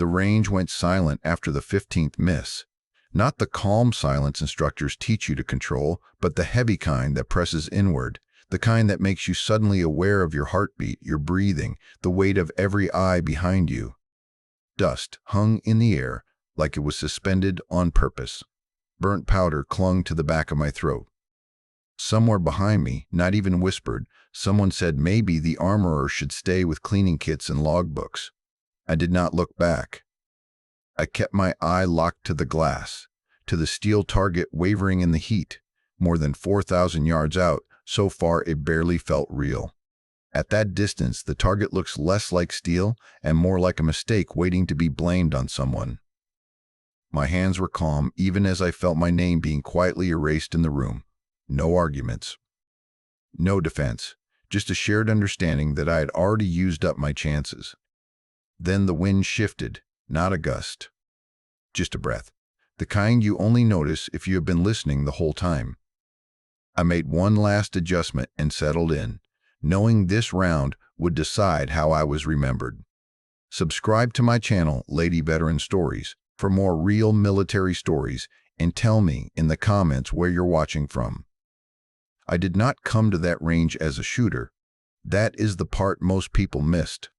The range went silent after the 15th miss. Not the calm silence instructors teach you to control, but the heavy kind that presses inward, the kind that makes you suddenly aware of your heartbeat, your breathing, the weight of every eye behind you. Dust hung in the air like it was suspended on purpose. Burnt powder clung to the back of my throat. Somewhere behind me, not even whispered, someone said maybe the armorer should stay with cleaning kits and logbooks. I did not look back. I kept my eye locked to the glass, to the steel target wavering in the heat, more than 4,000 yards out. So far it barely felt real. At that distance, the target looks less like steel and more like a mistake waiting to be blamed on someone. My hands were calm even as I felt my name being quietly erased in the room. No arguments. No defense. Just a shared understanding that I had already used up my chances. Then the wind shifted, not a gust. Just a breath. The kind you only notice if you have been listening the whole time. I made one last adjustment and settled in, knowing this round would decide how I was remembered. Subscribe to my channel, Lady Veteran Stories, for more real military stories, and tell me in the comments where you're watching from. I did not come to that range as a shooter. That is the part most people missed.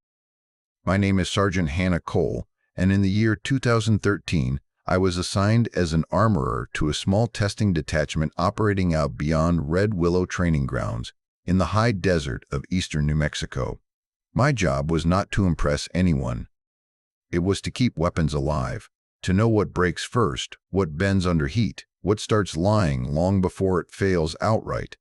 My name is Sergeant Hannah Cole, and in the year 2013, I was assigned as an armorer to a small testing detachment operating out beyond Red Willow training grounds in the high desert of eastern New Mexico. My job was not to impress anyone. It was to keep weapons alive, to know what breaks first, what bends under heat, what starts lying long before it fails outright.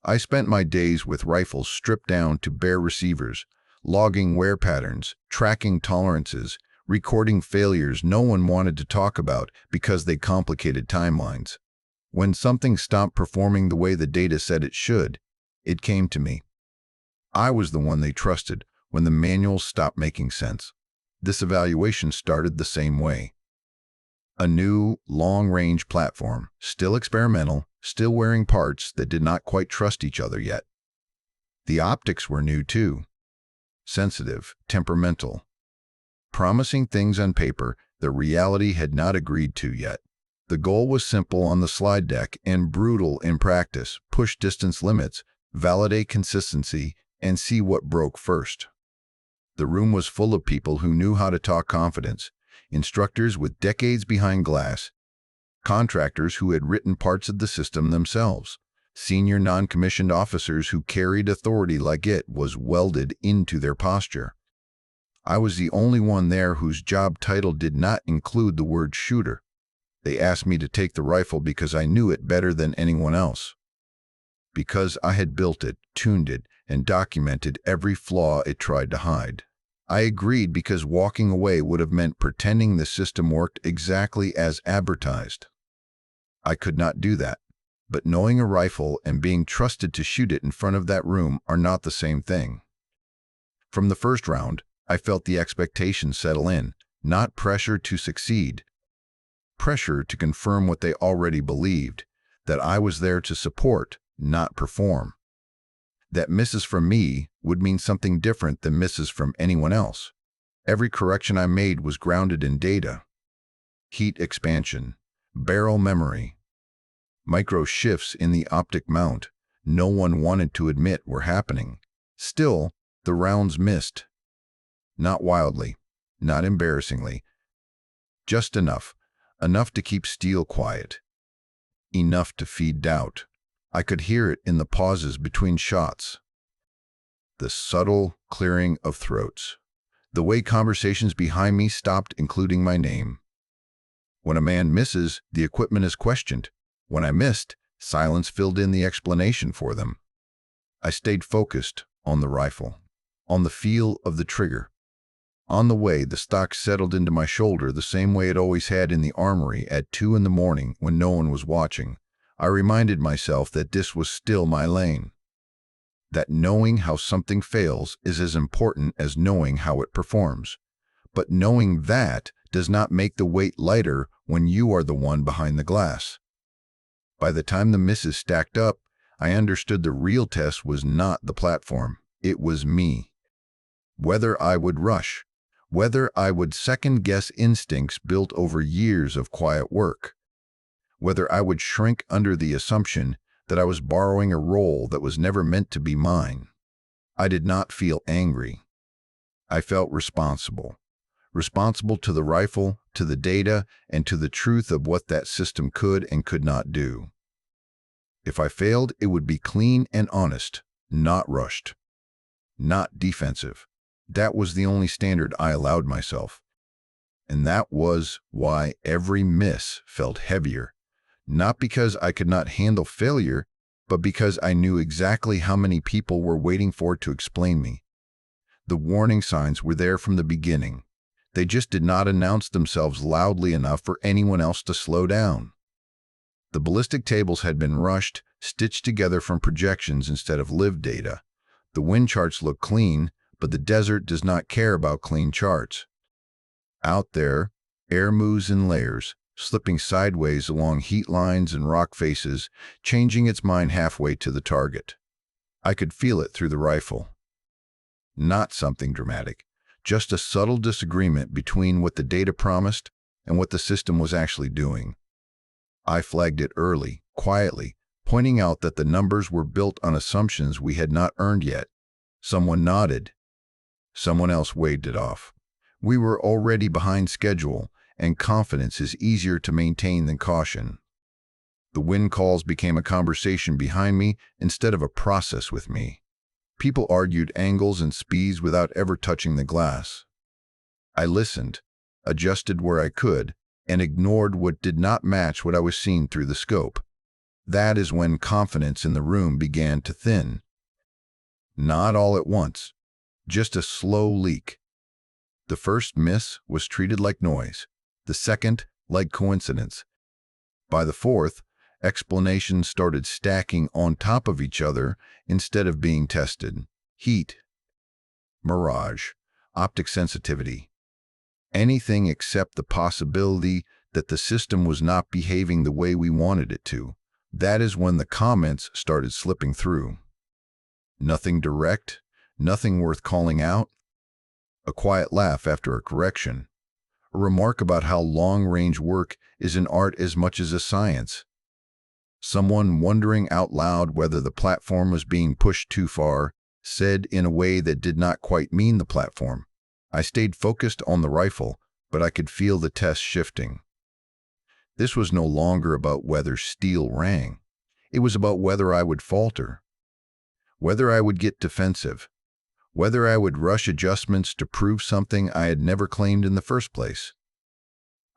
I spent my days with rifles stripped down to bare receivers, logging wear patterns, tracking tolerances, recording failures no one wanted to talk about because they complicated timelines. When something stopped performing the way the data said it should, it came to me. I was the one they trusted when the manuals stopped making sense. This evaluation started the same way. A new, long-range platform, still experimental, still wearing parts that did not quite trust each other yet. The optics were new too. Sensitive, temperamental. Promising things on paper that reality had not agreed to yet. The goal was simple on the slide deck and brutal in practice: push distance limits, validate consistency, and see what broke first. The room was full of people who knew how to talk confidence, instructors with decades behind glass, contractors who had written parts of the system themselves, senior non-commissioned officers who carried authority like it was welded into their posture. I was the only one there whose job title did not include the word shooter. They asked me to take the rifle because I knew it better than anyone else. Because I had built it, tuned it, and documented every flaw it tried to hide. I agreed because walking away would have meant pretending the system worked exactly as advertised. I could not do that. But knowing a rifle and being trusted to shoot it in front of that room are not the same thing. From the first round, I felt the expectations settle in, not pressure to succeed. Pressure to confirm what they already believed, that I was there to support, not perform. That misses from me would mean something different than misses from anyone else. Every correction I made was grounded in data. Heat expansion, barrel memory, micro shifts in the optic mount no one wanted to admit were happening. Still, the rounds missed. Not wildly, not embarrassingly. Just enough to keep steel quiet. Enough to feed doubt. I could hear it in the pauses between shots. The subtle clearing of throats. The way conversations behind me stopped including my name. When a man misses, the equipment is questioned. When I missed, silence filled in the explanation for them. I stayed focused on the rifle, on the feel of the trigger. On the way, the stock settled into my shoulder the same way it always had in the armory at 2 in the morning when no one was watching. I reminded myself that this was still my lane. That knowing how something fails is as important as knowing how it performs. But knowing that does not make the weight lighter when you are the one behind the glass. By the time the misses stacked up, I understood the real test was not the platform. It was me. Whether I would rush, whether I would second-guess instincts built over years of quiet work, whether I would shrink under the assumption that I was borrowing a role that was never meant to be mine. I did not feel angry. I felt responsible. Responsible to the rifle, to the data, and to the truth of what that system could and could not do. If I failed, it would be clean and honest, not rushed, not defensive. That was the only standard I allowed myself. And that was why every miss felt heavier. Not because I could not handle failure, but because I knew exactly how many people were waiting for it to explain me. The warning signs were there from the beginning. They just did not announce themselves loudly enough for anyone else to slow down. The ballistic tables had been rushed, stitched together from projections instead of lived data. The wind charts looked clean, but the desert does not care about clean charts. Out there, air moves in layers, slipping sideways along heat lines and rock faces, changing its mind halfway to the target. I could feel it through the rifle. Not something dramatic, just a subtle disagreement between what the data promised and what the system was actually doing. I flagged it early, quietly, pointing out that the numbers were built on assumptions we had not earned yet. Someone nodded. Someone else waved it off. We were already behind schedule, and confidence is easier to maintain than caution. The wind calls became a conversation behind me instead of a process with me. People argued angles and speeds without ever touching the glass. I listened, adjusted where I could, and ignored what did not match what I was seeing through the scope. That is when confidence in the room began to thin. Not all at once, just a slow leak. The first miss was treated like noise, the second like coincidence. By the fourth, explanations started stacking on top of each other instead of being tested. Heat, mirage, optic sensitivity. Anything except the possibility that the system was not behaving the way we wanted it to. That is when the comments started slipping through. Nothing direct, nothing worth calling out. A quiet laugh after a correction. A remark about how long-range work is an art as much as a science. Someone wondering out loud whether the platform was being pushed too far, said in a way that did not quite mean the platform. I stayed focused on the rifle, but I could feel the test shifting. This was no longer about whether steel rang. It was about whether I would falter, whether I would get defensive, whether I would rush adjustments to prove something I had never claimed in the first place.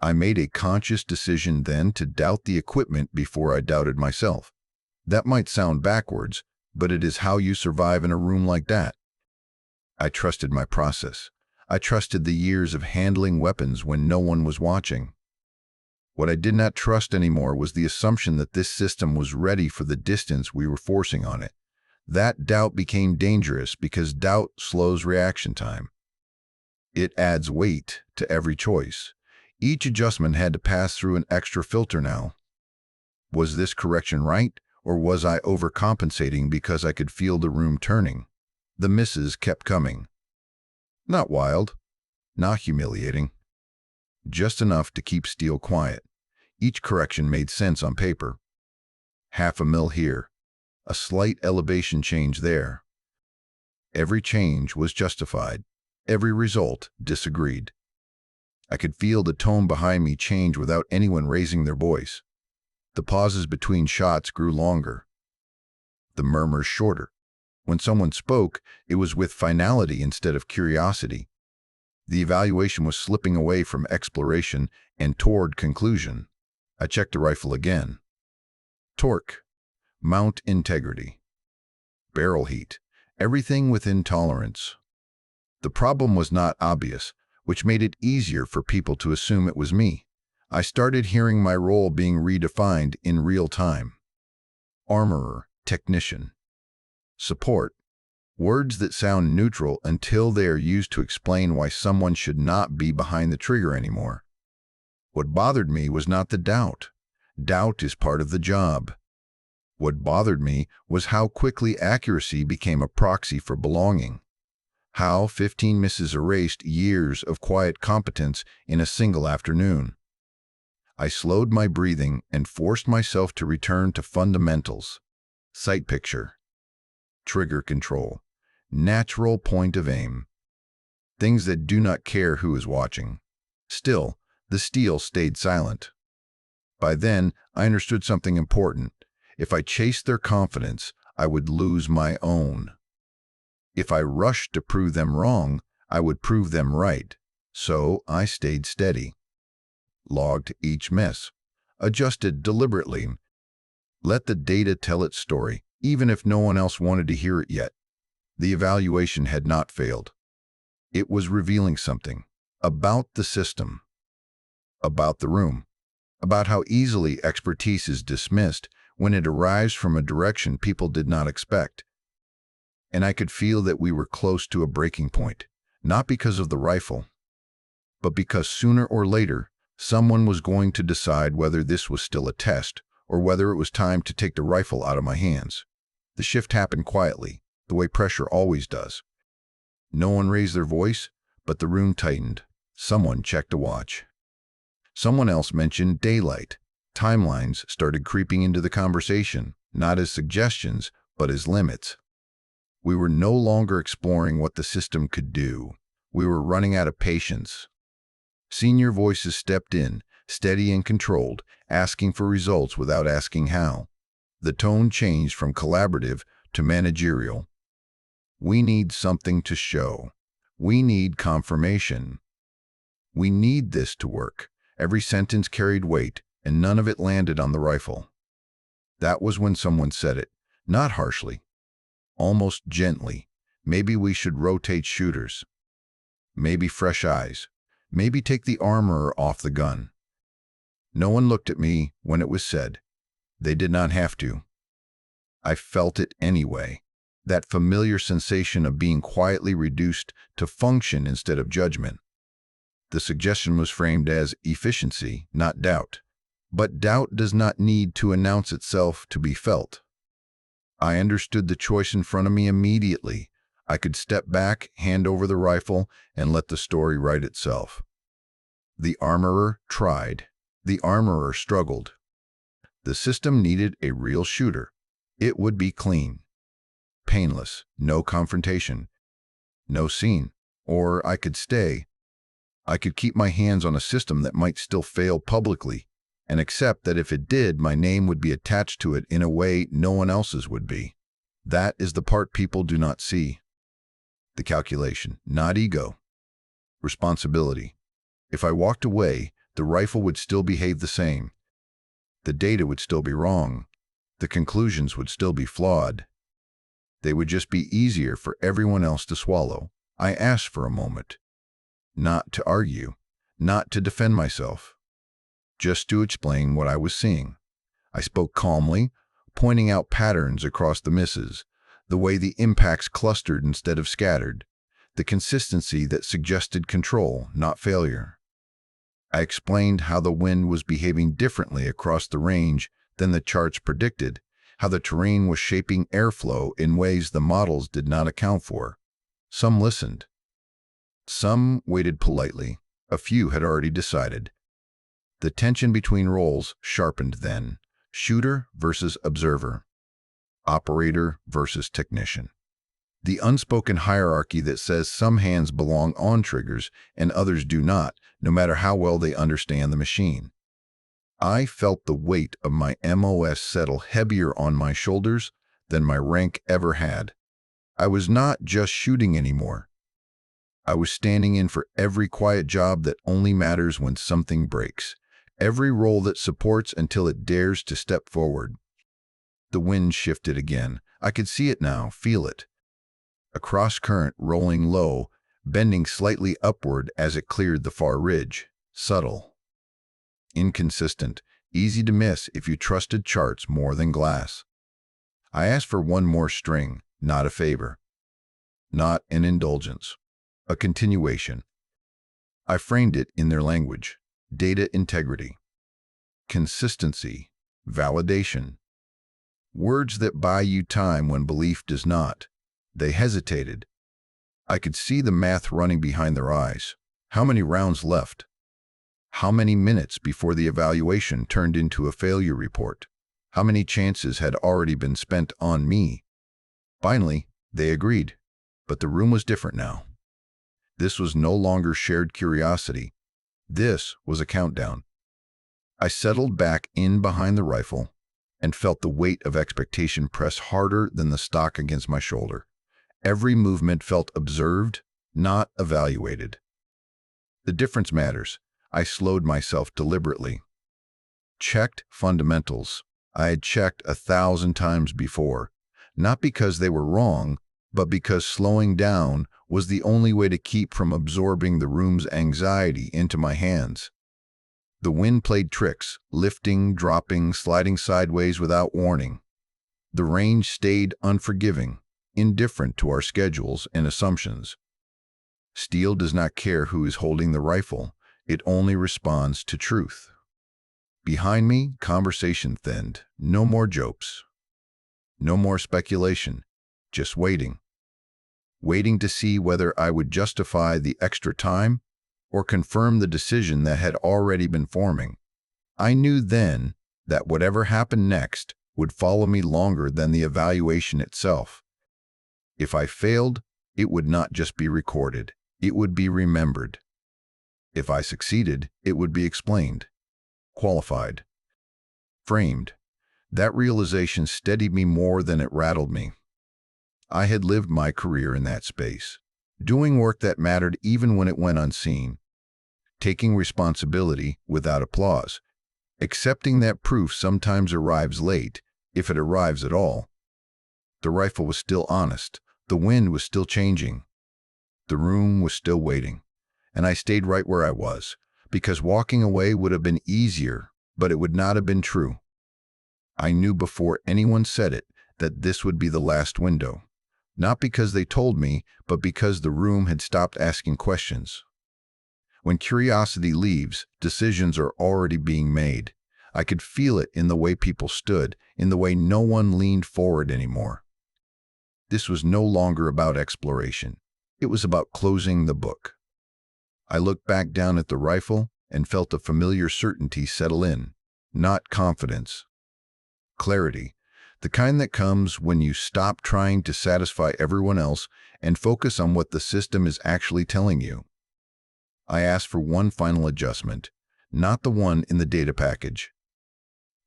I made a conscious decision then to doubt the equipment before I doubted myself. That might sound backwards, but it is how you survive in a room like that. I trusted my process. I trusted the years of handling weapons when no one was watching. What I did not trust anymore was the assumption that this system was ready for the distance we were forcing on it. That doubt became dangerous because doubt slows reaction time. It adds weight to every choice. Each adjustment had to pass through an extra filter now. Was this correction right, or was I overcompensating because I could feel the room turning? The misses kept coming. Not wild, not humiliating. Just enough to keep steel quiet. Each correction made sense on paper. Half a mil here. A slight elevation change there. Every change was justified. Every result disagreed. I could feel the tone behind me change without anyone raising their voice. The pauses between shots grew longer. The murmurs shorter. When someone spoke, it was with finality instead of curiosity. The evaluation was slipping away from exploration and toward conclusion. I checked the rifle again. Torque. Mount integrity. Barrel heat. Everything within tolerance. The problem was not obvious, which made it easier for people to assume it was me. I started hearing my role being redefined in real time. Armorer, technician. Support. Words that sound neutral until they are used to explain why someone should not be behind the trigger anymore. What bothered me was not the doubt. Doubt is part of the job. What bothered me was how quickly accuracy became a proxy for belonging. How 15 misses erased years of quiet competence in a single afternoon. I slowed my breathing and forced myself to return to fundamentals. Sight picture, trigger control, natural point of aim. Things that do not care who is watching. Still, the steel stayed silent. By then, I understood something important. If I chased their confidence, I would lose my own. If I rushed to prove them wrong, I would prove them right. So I stayed steady. Logged each miss. Adjusted deliberately. Let the data tell its story, even if no one else wanted to hear it yet. The evaluation had not failed. It was revealing something. About the system. About the room. About how easily expertise is dismissed when it arrives from a direction people did not expect. And I could feel that we were close to a breaking point, not because of the rifle, but because sooner or later, someone was going to decide whether this was still a test or whether it was time to take the rifle out of my hands. The shift happened quietly, the way pressure always does. No one raised their voice, but the room tightened. Someone checked a watch. Someone else mentioned daylight. Timelines started creeping into the conversation, not as suggestions, but as limits. We were no longer exploring what the system could do. We were running out of patience. Senior voices stepped in, steady and controlled, asking for results without asking how. The tone changed from collaborative to managerial. We need something to show. We need confirmation. We need this to work. Every sentence carried weight, and none of it landed on the rifle. That was when someone said it, not harshly, almost gently. Maybe we should rotate shooters. Maybe fresh eyes. Maybe take the armorer off the gun. No one looked at me when it was said. They did not have to. I felt it anyway. That familiar sensation of being quietly reduced to function instead of judgment. The suggestion was framed as efficiency, not doubt. But doubt does not need to announce itself to be felt. I understood the choice in front of me immediately. I could step back, hand over the rifle, and let the story write itself. The armorer tried. The armorer struggled. The system needed a real shooter. It would be clean. Painless, no confrontation, no scene. Or I could stay. I could keep my hands on a system that might still fail publicly, and accept that if it did, my name would be attached to it in a way no one else's would be. That is the part people do not see. The calculation, not ego. Responsibility. If I walked away, the rifle would still behave the same. The data would still be wrong. The conclusions would still be flawed. They would just be easier for everyone else to swallow. I asked for a moment. Not to argue, not to defend myself, just to explain what I was seeing. I spoke calmly, pointing out patterns across the misses, the way the impacts clustered instead of scattered, the consistency that suggested control, not failure. I explained how the wind was behaving differently across the range than the charts predicted, how the terrain was shaping airflow in ways the models did not account for. Some listened. Some waited politely. A few had already decided. The tension between roles sharpened then. Shooter versus observer. Operator versus technician. The unspoken hierarchy that says some hands belong on triggers and others do not, no matter how well they understand the machine. I felt the weight of my MOS settle heavier on my shoulders than my rank ever had. I was not just shooting anymore. I was standing in for every quiet job that only matters when something breaks, every role that supports until it dares to step forward. The wind shifted again. I could see it now, feel it. A cross-current rolling low, bending slightly upward as it cleared the far ridge. Subtle. Inconsistent, easy to miss if you trusted charts more than glass. I asked for one more string, not a favor. Not an indulgence. A continuation. I framed it in their language. Data integrity. Consistency. Validation. Words that buy you time when belief does not. They hesitated. I could see the math running behind their eyes. How many rounds left? How many minutes before the evaluation turned into a failure report? How many chances had already been spent on me? Finally, they agreed, but the room was different now. This was no longer shared curiosity. This was a countdown. I settled back in behind the rifle and felt the weight of expectation press harder than the stock against my shoulder. Every movement felt observed, not evaluated. The difference matters. I slowed myself deliberately. Checked fundamentals. I had checked 1,000 times before, not because they were wrong, but because slowing down was the only way to keep from absorbing the room's anxiety into my hands. The wind played tricks, lifting, dropping, sliding sideways without warning. The range stayed unforgiving, indifferent to our schedules and assumptions. Steel does not care who is holding the rifle. It only responds to truth. Behind me, conversation thinned. No more jokes. No more speculation. Just waiting. Waiting to see whether I would justify the extra time or confirm the decision that had already been forming. I knew then that whatever happened next would follow me longer than the evaluation itself. If I failed, it would not just be recorded, it would be remembered. If I succeeded, it would be explained, qualified, framed. That realization steadied me more than it rattled me. I had lived my career in that space, doing work that mattered even when it went unseen, taking responsibility without applause, accepting that proof sometimes arrives late, if it arrives at all. The rifle was still honest, the wind was still changing, the room was still waiting, and I stayed right where I was, because walking away would have been easier, but it would not have been true. I knew before anyone said it that this would be the last window. Not because they told me, but because the room had stopped asking questions. When curiosity leaves, decisions are already being made. I could feel it in the way people stood, in the way no one leaned forward anymore. This was no longer about exploration. It was about closing the book. I looked back down at the rifle and felt a familiar certainty settle in. Not confidence. Clarity. The kind that comes when you stop trying to satisfy everyone else and focus on what the system is actually telling you. I asked for one final adjustment, not the one in the data package,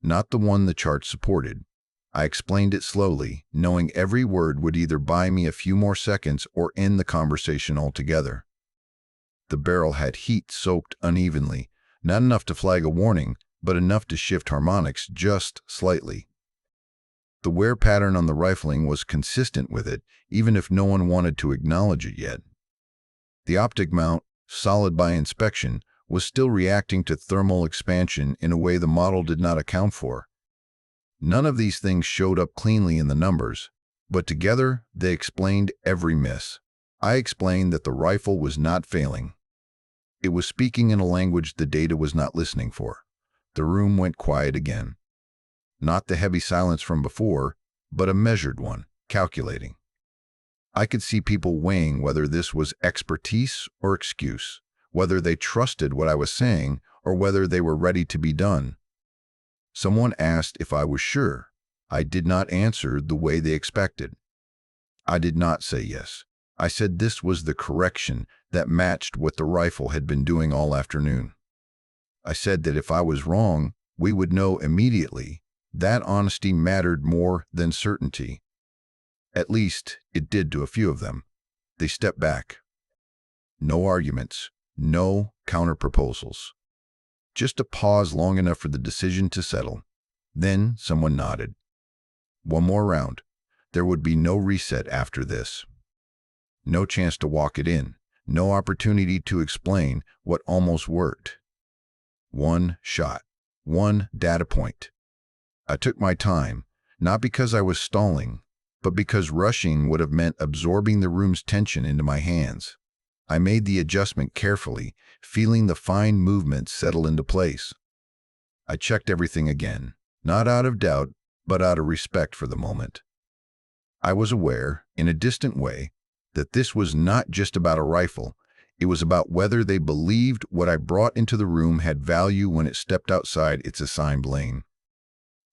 not the one the chart supported. I explained it slowly, knowing every word would either buy me a few more seconds or end the conversation altogether. The barrel had heat soaked unevenly, not enough to flag a warning, but enough to shift harmonics just slightly. The wear pattern on the rifling was consistent with it, even if no one wanted to acknowledge it yet. The optic mount, solid by inspection, was still reacting to thermal expansion in a way the model did not account for. None of these things showed up cleanly in the numbers, but together they explained every miss. I explained that the rifle was not failing. It was speaking in a language the data was not listening for. The room went quiet again. Not the heavy silence from before, but a measured one, calculating. I could see people weighing whether this was expertise or excuse, whether they trusted what I was saying or whether they were ready to be done. Someone asked if I was sure. I did not answer the way they expected. I did not say yes. I said this was the correction that matched what the rifle had been doing all afternoon. I said that if I was wrong, we would know immediately. That honesty mattered more than certainty. At least, it did to a few of them. They stepped back. No arguments, no counter-proposals. Just a pause long enough for the decision to settle. Then someone nodded. One more round. There would be no reset after this. No chance to walk it in. No opportunity to explain what almost worked. One shot. One data point. I took my time, not because I was stalling, but because rushing would have meant absorbing the room's tension into my hands. I made the adjustment carefully, feeling the fine movements settle into place. I checked everything again, not out of doubt, but out of respect for the moment. I was aware, in a distant way, that this was not just about a rifle. It was about whether they believed what I brought into the room had value when it stepped outside its assigned lane.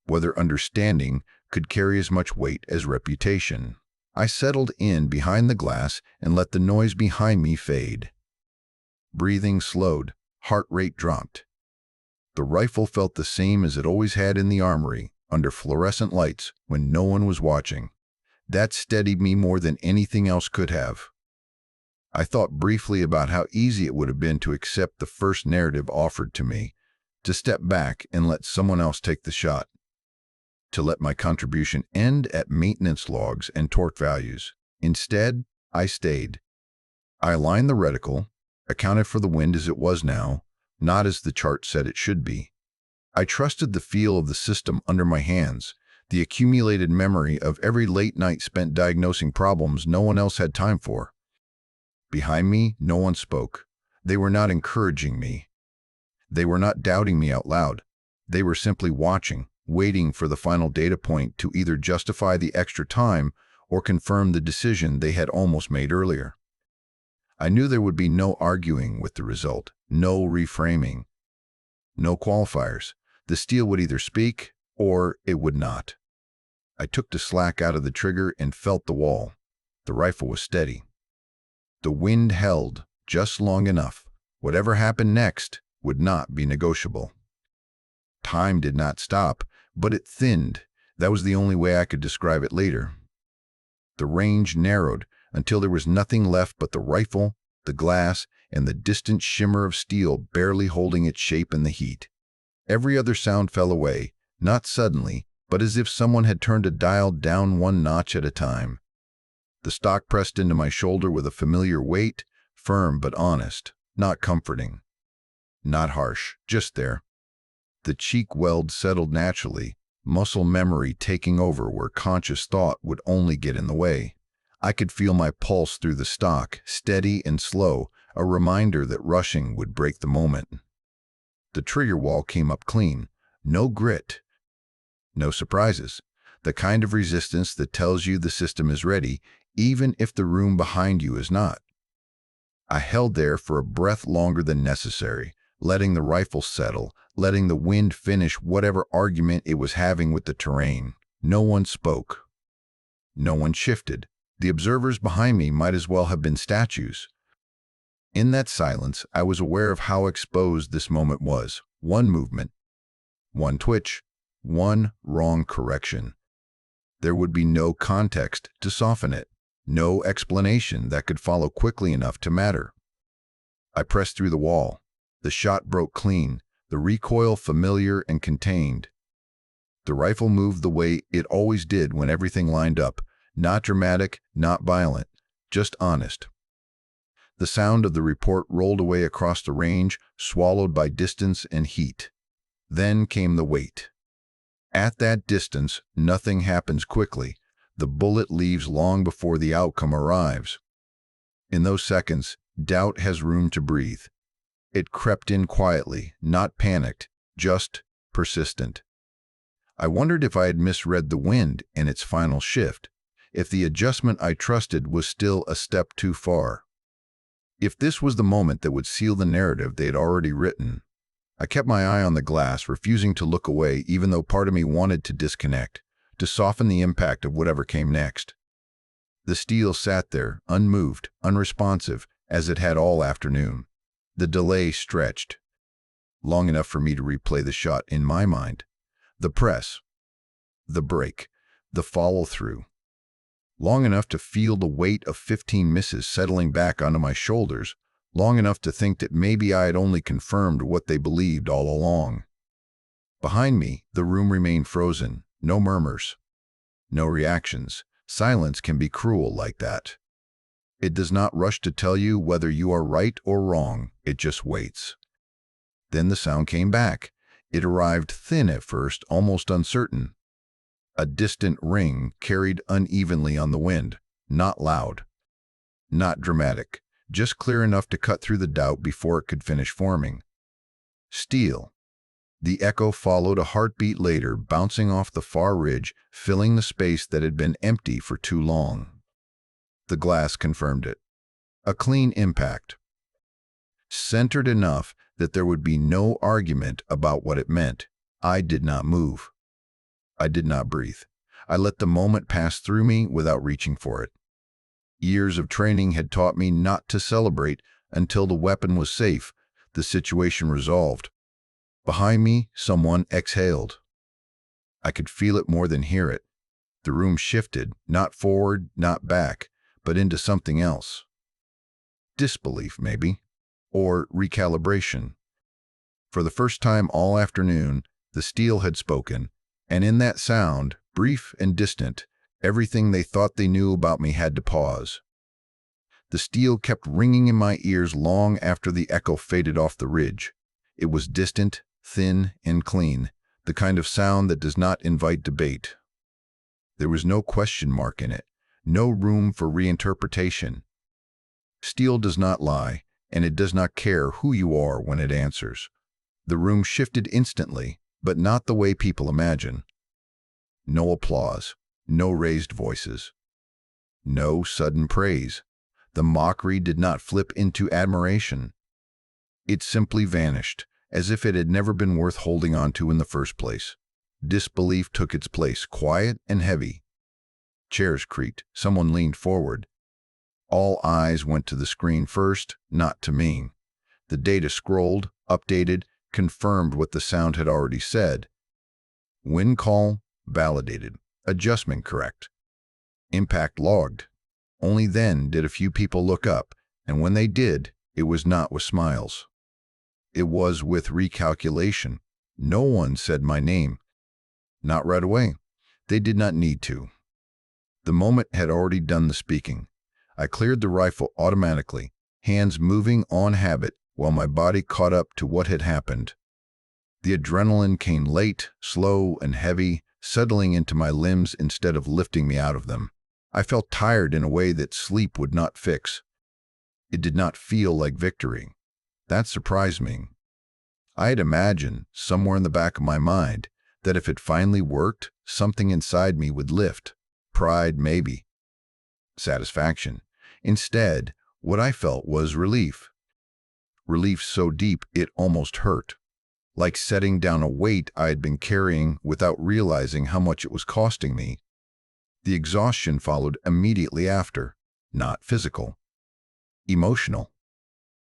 Whether understanding could carry as much weight as reputation. I settled in behind the glass and let the noise behind me fade. Breathing slowed, heart rate dropped. The rifle felt the same as it always had in the armory, under fluorescent lights, when no one was watching. That steadied me more than anything else could have. I thought briefly about how easy it would have been to accept the first narrative offered to me, to step back and let someone else take the shot, to let my contribution end at maintenance logs and torque values. Instead, I stayed. I aligned the reticle, accounted for the wind as it was now, not as the chart said it should be. I trusted the feel of the system under my hands, the accumulated memory of every late night spent diagnosing problems no one else had time for. Behind me, no one spoke. They were not encouraging me. They were not doubting me out loud. They were simply watching, waiting for the final data point to either justify the extra time or confirm the decision they had almost made earlier. I knew there would be no arguing with the result, no reframing, no qualifiers. The steel would either speak or it would not. I took the slack out of the trigger and felt the wall. The rifle was steady. The wind held just long enough. Whatever happened next would not be negotiable. Time did not stop, but it thinned. That was the only way I could describe it later. The range narrowed until there was nothing left but the rifle, the glass, and the distant shimmer of steel barely holding its shape in the heat. Every other sound fell away, not suddenly, but as if someone had turned a dial down one notch at a time. The stock pressed into my shoulder with a familiar weight, firm but honest, not comforting, not harsh, just there. The cheek weld settled naturally, muscle memory taking over where conscious thought would only get in the way. I could feel my pulse through the stock, steady and slow, a reminder that rushing would break the moment. The trigger wall came up clean, no grit, no surprises, the kind of resistance that tells you the system is ready, even if the room behind you is not. I held there for a breath longer than necessary, letting the rifle settle, letting the wind finish whatever argument it was having with the terrain. No one spoke. No one shifted. The observers behind me might as well have been statues. In that silence, I was aware of how exposed this moment was. One movement, one twitch, one wrong correction. There would be no context to soften it, no explanation that could follow quickly enough to matter. I pressed through the wall. The shot broke clean, the recoil familiar and contained. The rifle moved the way it always did when everything lined up, not dramatic, not violent, just honest. The sound of the report rolled away across the range, swallowed by distance and heat. Then came the wait. At that distance, nothing happens quickly. The bullet leaves long before the outcome arrives. In those seconds, doubt has room to breathe. It crept in quietly, not panicked, just persistent. I wondered if I had misread the wind and its final shift, if the adjustment I trusted was still a step too far. If this was the moment that would seal the narrative they had already written. I kept my eye on the glass, refusing to look away even though part of me wanted to disconnect, to soften the impact of whatever came next. The steel sat there, unmoved, unresponsive, as it had all afternoon. The delay stretched, long enough for me to replay the shot in my mind. The press, the break, the follow-through. Long enough to feel the weight of 15 misses settling back onto my shoulders, long enough to think that maybe I had only confirmed what they believed all along. Behind me, the room remained frozen, no murmurs, no reactions. Silence can be cruel like that. It does not rush to tell you whether you are right or wrong, it just waits. Then the sound came back. It arrived thin at first, almost uncertain. A distant ring carried unevenly on the wind, not loud, not dramatic, just clear enough to cut through the doubt before it could finish forming. Steel. The echo followed a heartbeat later, bouncing off the far ridge, filling the space that had been empty for too long. The glass confirmed it. A clean impact. Centered enough that there would be no argument about what it meant. I did not move. I did not breathe. I let the moment pass through me without reaching for it. Years of training had taught me not to celebrate until the weapon was safe, the situation resolved. Behind me, someone exhaled. I could feel it more than hear it. The room shifted, not forward, not back, but into something else. Disbelief, maybe, or recalibration. For the first time all afternoon, the steel had spoken, and in that sound, brief and distant, everything they thought they knew about me had to pause. The steel kept ringing in my ears long after the echo faded off the ridge. It was distant, thin, and clean, the kind of sound that does not invite debate. There was no question mark in it, no room for reinterpretation. Steel does not lie, and it does not care who you are when it answers. The room shifted instantly, but not the way people imagine. No applause, no raised voices, no sudden praise. The mockery did not flip into admiration. It simply vanished, as if it had never been worth holding on to in the first place. Disbelief took its place, quiet and heavy. Chairs creaked, someone leaned forward. All eyes went to the screen first, not to me. The data scrolled, updated, confirmed what the sound had already said. Win call, validated. Adjustment correct. Impact logged. Only then did a few people look up, and when they did, it was not with smiles. It was with recalculation. No one said my name. Not right away. They did not need to. The moment had already done the speaking. I cleared the rifle automatically, hands moving on habit while my body caught up to what had happened. The adrenaline came late, slow, and heavy, settling into my limbs instead of lifting me out of them. I felt tired in a way that sleep would not fix. It did not feel like victory. That surprised me. I had imagined, somewhere in the back of my mind, that if it finally worked, something inside me would lift. Pride, maybe. Satisfaction. Instead, what I felt was relief. Relief so deep it almost hurt. Like setting down a weight I had been carrying without realizing how much it was costing me. The exhaustion followed immediately after. Not physical. Emotional.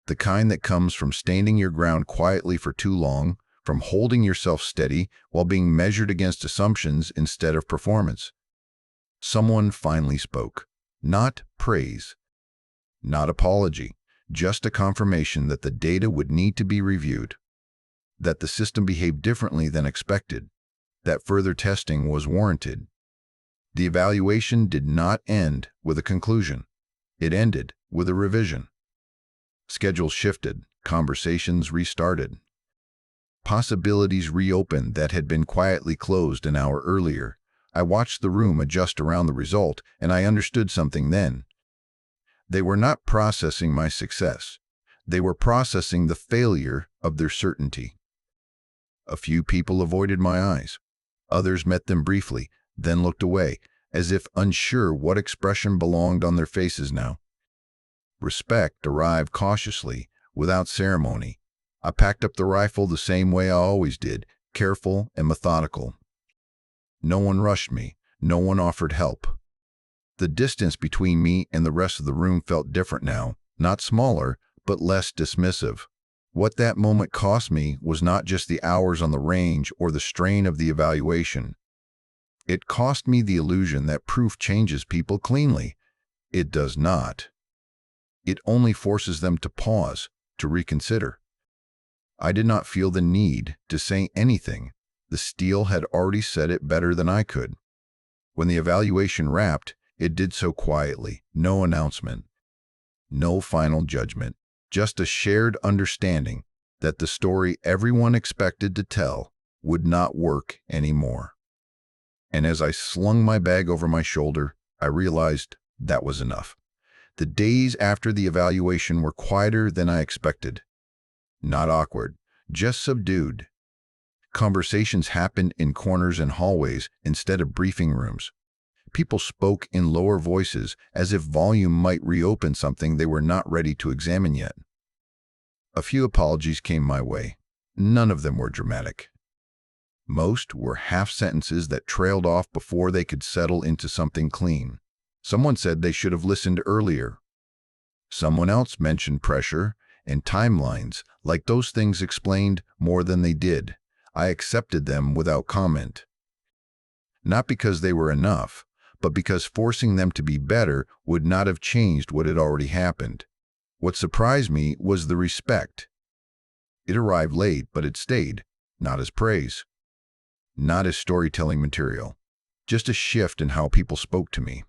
The kind that comes from standing your ground quietly for too long, from holding yourself steady while being measured against assumptions instead of performance. Someone finally spoke. Not praise. Not apology. Just a confirmation that the data would need to be reviewed. That the system behaved differently than expected. That further testing was warranted. The evaluation did not end with a conclusion. It ended with a revision. Schedules shifted, conversations restarted. Possibilities reopened that had been quietly closed an hour earlier. I watched the room adjust around the result, and I understood something then. They were not processing my success. They were processing the failure of their certainty. A few people avoided my eyes. Others met them briefly, then looked away, as if unsure what expression belonged on their faces now. Respect arrived cautiously, without ceremony. I packed up the rifle the same way I always did, careful and methodical. No one rushed me. No one offered help. The distance between me and the rest of the room felt different now, not smaller, but less dismissive. What that moment cost me was not just the hours on the range or the strain of the evaluation. It cost me the illusion that proof changes people cleanly. It does not. It only forces them to pause, to reconsider. I did not feel the need to say anything. The steel had already said it better than I could. When the evaluation wrapped, it did so quietly, no announcement, no final judgment, just a shared understanding that the story everyone expected to tell would not work anymore. And as I slung my bag over my shoulder, I realized that was enough. The days after the evaluation were quieter than I expected. Not awkward, just subdued. Conversations happened in corners and hallways instead of briefing rooms. People spoke in lower voices, as if volume might reopen something they were not ready to examine yet. A few apologies came my way. None of them were dramatic. Most were half-sentences that trailed off before they could settle into something clean. Someone said they should have listened earlier. Someone else mentioned pressure and timelines, like those things explained more than they did. I accepted them without comment. Not because they were enough, but because forcing them to be better would not have changed what had already happened. What surprised me was the respect. It arrived late, but it stayed, not as praise, not as storytelling material, just a shift in how people spoke to me,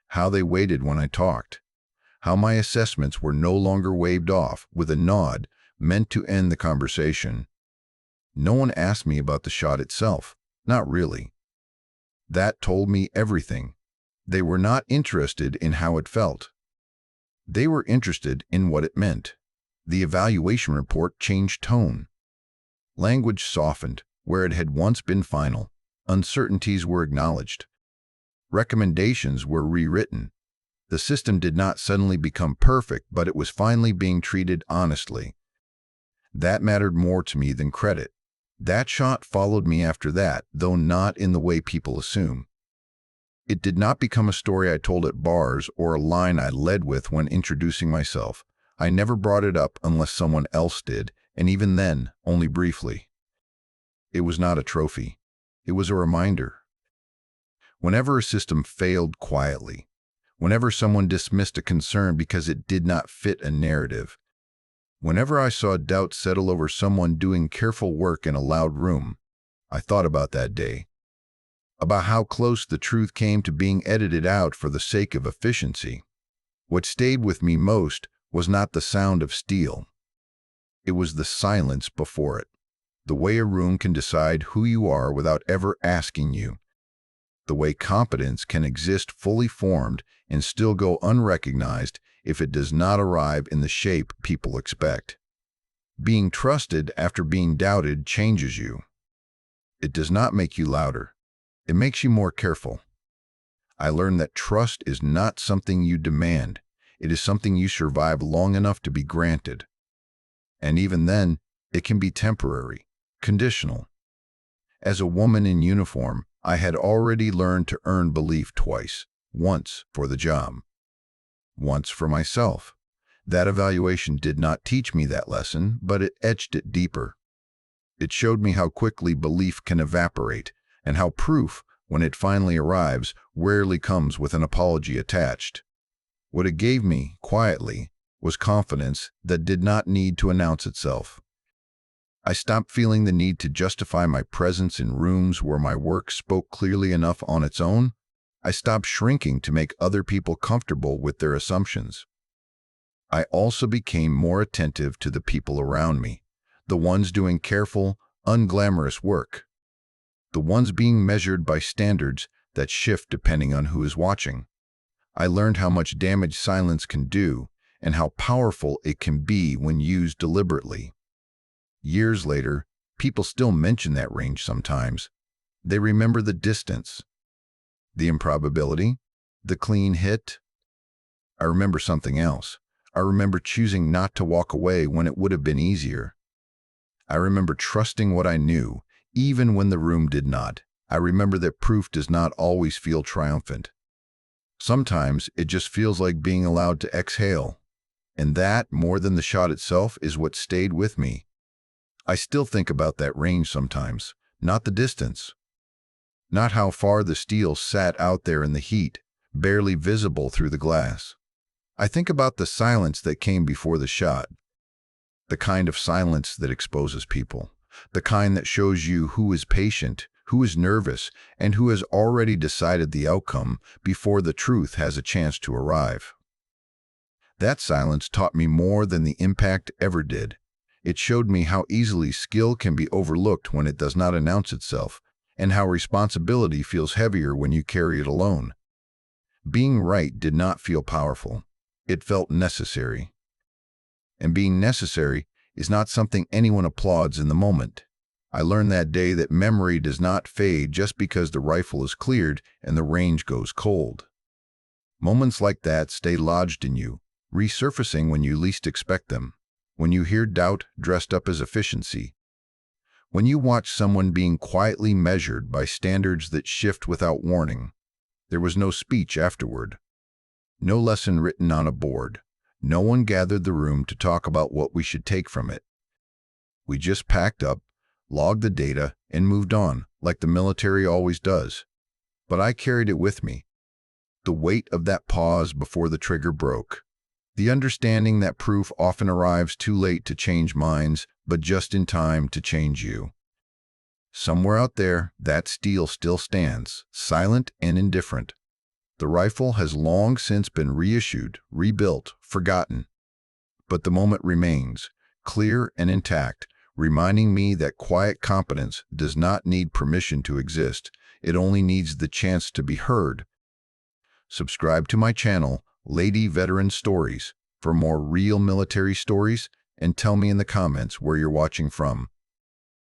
how they waited when I talked, how my assessments were no longer waved off with a nod meant to end the conversation. No one asked me about the shot itself, not really. That told me everything. They were not interested in how it felt. They were interested in what it meant. The evaluation report changed tone. Language softened where it had once been final. Uncertainties were acknowledged. Recommendations were rewritten. The system did not suddenly become perfect, but it was finally being treated honestly. That mattered more to me than credit. That shot followed me after that, though not in the way people assume. It did not become a story I told at bars or a line I led with when introducing myself. I never brought it up unless someone else did, and even then, only briefly. It was not a trophy. It was a reminder. Whenever a system failed quietly, whenever someone dismissed a concern because it did not fit a narrative, whenever I saw doubt settle over someone doing careful work in a loud room, I thought about that day, about how close the truth came to being edited out for the sake of efficiency. What stayed with me most was not the sound of steel. It was the silence before it, the way a room can decide who you are without ever asking you, the way competence can exist fully formed and still go unrecognized if it does not arrive in the shape people expect. Being trusted after being doubted changes you. It does not make you louder. It makes you more careful. I learned that trust is not something you demand. It is something you survive long enough to be granted. And even then, it can be temporary, conditional. As a woman in uniform, I had already learned to earn belief twice, once for the job, once for myself. That evaluation did not teach me that lesson, but it etched it deeper. It showed me how quickly belief can evaporate, and how proof, when it finally arrives, rarely comes with an apology attached. What it gave me, quietly, was confidence that did not need to announce itself. I stopped feeling the need to justify my presence in rooms where my work spoke clearly enough on its own. I stopped shrinking to make other people comfortable with their assumptions. I also became more attentive to the people around me, the ones doing careful, unglamorous work, the ones being measured by standards that shift depending on who is watching. I learned how much damage silence can do and how powerful it can be when used deliberately. Years later, people still mention that range sometimes. They remember the distance, the improbability, the clean hit. I remember something else. I remember choosing not to walk away when it would have been easier. I remember trusting what I knew, even when the room did not. I remember that proof does not always feel triumphant. Sometimes it just feels like being allowed to exhale. And that, more than the shot itself, is what stayed with me. I still think about that range sometimes, not the distance, not how far the steel sat out there in the heat, barely visible through the glass. I think about the silence that came before the shot, the kind of silence that exposes people, the kind that shows you who is patient, who is nervous, and who has already decided the outcome before the truth has a chance to arrive. That silence taught me more than the impact ever did. It showed me how easily skill can be overlooked when it does not announce itself, and how responsibility feels heavier when you carry it alone. Being right did not feel powerful. It felt necessary. And being necessary is not something anyone applauds in the moment. I learned that day that memory does not fade just because the rifle is cleared and the range goes cold. Moments like that stay lodged in you, resurfacing when you least expect them. When you hear doubt dressed up as efficiency. When you watch someone being quietly measured by standards that shift without warning. There was no speech afterward. No lesson written on a board. No one gathered the room to talk about what we should take from it. We just packed up, logged the data, and moved on, like the military always does. But I carried it with me. The weight of that pause before the trigger broke. The understanding that proof often arrives too late to change minds, but just in time to change you. Somewhere out there, that steel still stands, silent and indifferent. The rifle has long since been reissued, rebuilt, forgotten. But the moment remains, clear and intact, reminding me that quiet competence does not need permission to exist. It only needs the chance to be heard. Subscribe to my channel, Lady Veteran Stories, for more real military stories, and tell me in the comments where you're watching from.